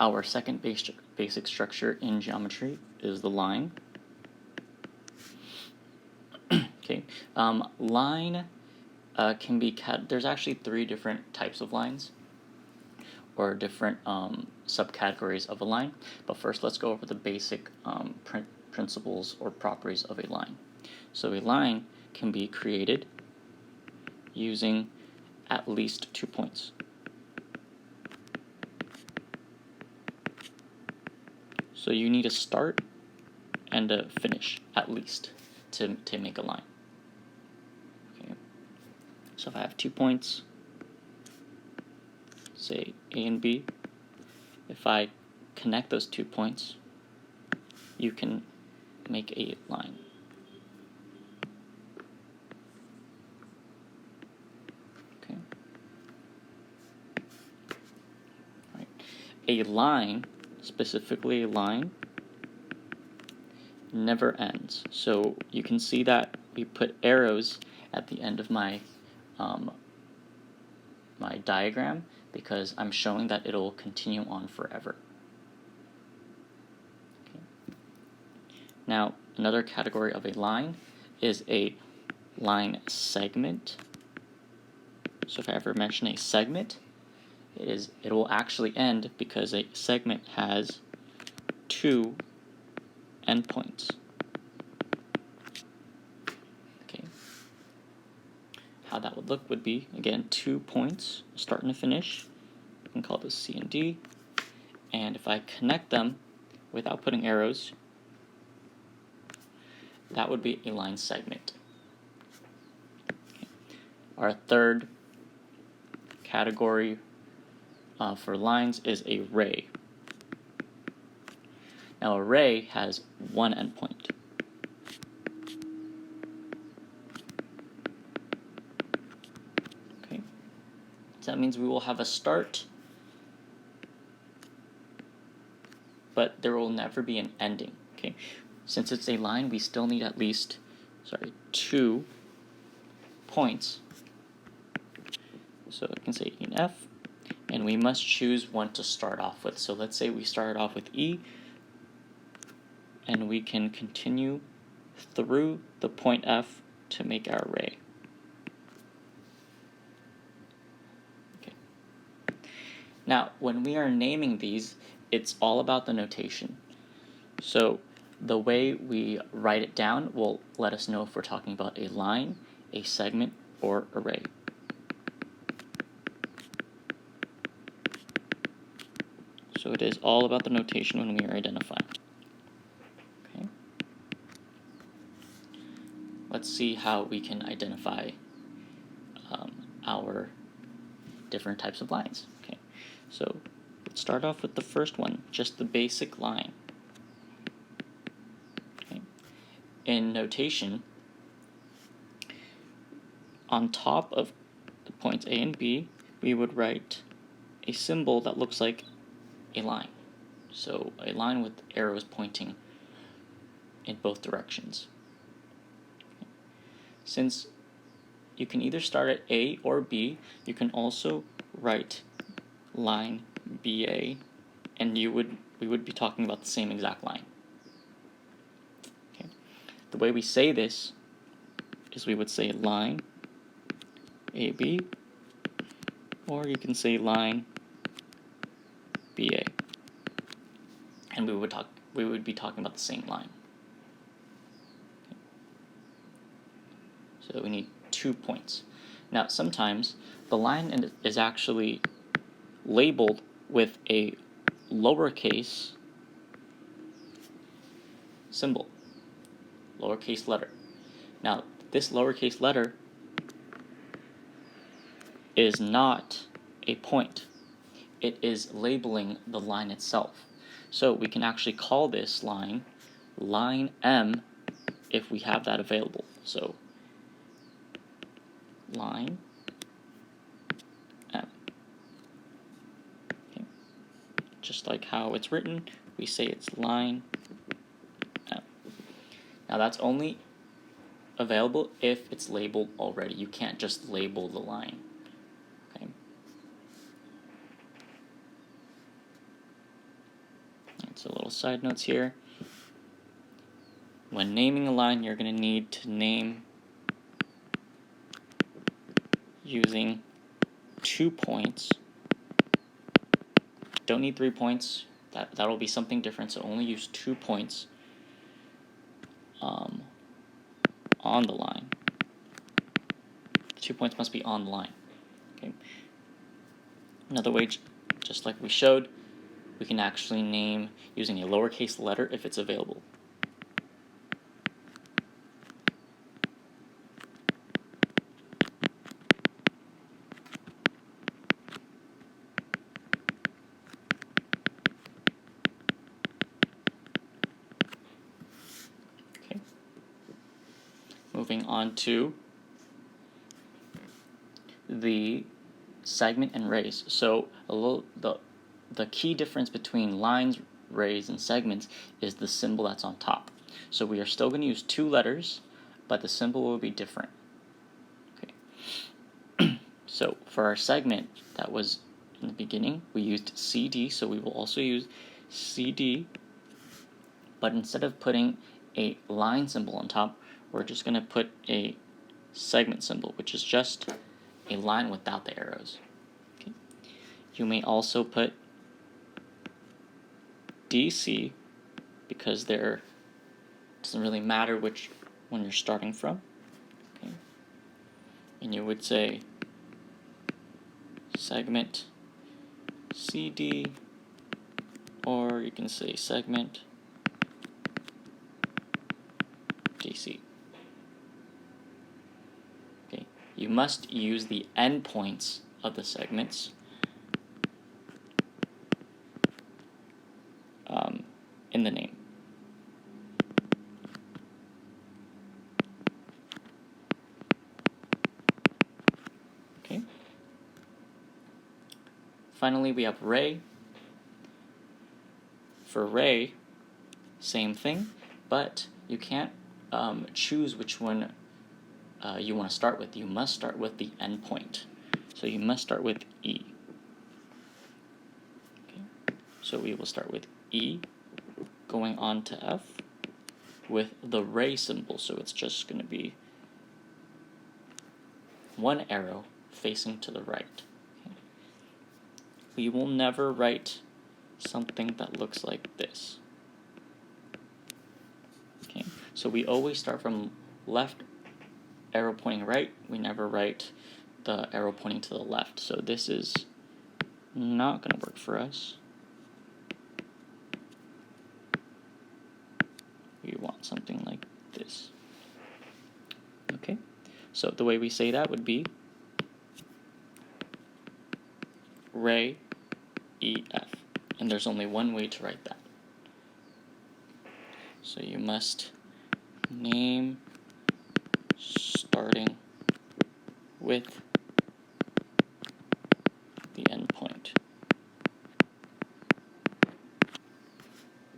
our second basic structure in geometry is the line. Okay, line can be there's actually 3 different types of lines, or different subcategories of a line. But first, let's go over the basic principles or properties of a line. So a line can be created using at least 2 points. So you need a start and a finish, at least, to make a line. Okay. So if I have 2 points, say A and B, if I connect those 2 points, you can make a line. Okay. All right. A line, specifically a line, never ends. So you can see that we put arrows at the end of my my diagram because I'm showing that it'll continue on forever. Okay. Now, another category of a line is a line segment. So if I ever mention a segment, it will actually end because a segment has 2 endpoints. Okay. How that would look would be, again, 2 points, start and a finish. We can call this C and D. And if I connect them without putting arrows, that would be a line segment. Okay. Our third category for lines is a ray. Now a ray has 1 endpoint. Okay. So that means we will have a start, but there will never be an ending. Okay. Since it's a line, we still need at least 2 points. So I can say E and F, and we must choose one to start off with. So let's say we started off with E, and we can continue through the point F to make our ray. Okay. Now, when we are naming these, it's all about the notation. So the way we write it down will let us know if we're talking about a line, a segment, or a ray. So it is all about the notation when we are identifying. Okay. Let's see how we can identify our different types of lines. Okay. So let's start off with the first one, just the basic line. Okay. In notation, on top of the points A and B, we would write a symbol that looks like a line. So a line with arrows pointing in both directions. Since you can either start at A or B, you can also write line BA, and we would be talking about the same exact line. Okay. The way we say this is we would say line AB, or you can say line BA, and we would be talking about the same line. Okay. So we need 2 points. Now sometimes the line is actually labeled with a lowercase symbol, lowercase letter. Now this lowercase letter is not a point. It is labeling the line itself. So we can actually call this line M if we have that available. So line M. Okay. Just like how it's written, we say it's line M. Now that's only available if it's labeled already. You can't just label the line. Okay. So little side notes here. When naming a line, you're going to need to name using 2 points. Don't need 3 points. That'll be something different, so only use 2 points on the line. 2 points must be on the line. Okay. Another way, just like we showed, we can actually name using a lowercase letter if it's available. Okay. Moving on to the segment and rays. So the key difference between lines, rays, and segments is the symbol that's on top. So we are still going to use 2 letters, but the symbol will be different. Okay. So for our segment that was in the beginning, we used CD, so we will also use CD, but instead of putting a line symbol on top, we're just going to put a segment symbol, which is just a line without the arrows. Okay. You may also put DC, because there doesn't really matter which one you're starting from. Okay. And you would say segment CD, or you can say segment DC. Okay. You must use the endpoints of the segments in the name. Okay. Finally, we have ray. For ray, same thing, but you can't choose which one you want to start with. You must start with the endpoint. So you must start with E. Okay. So we will start with E, going on to F, with the ray symbol. So it's just going to be 1 arrow facing to the right. Okay. We will never write something that looks like this. Okay. So we always start from left arrow pointing right. We never write the arrow pointing to the left. So this is not going to work for us. We want something like this. Okay, so the way we say that would be ray EF, and there's only one way to write that. So you must name starting with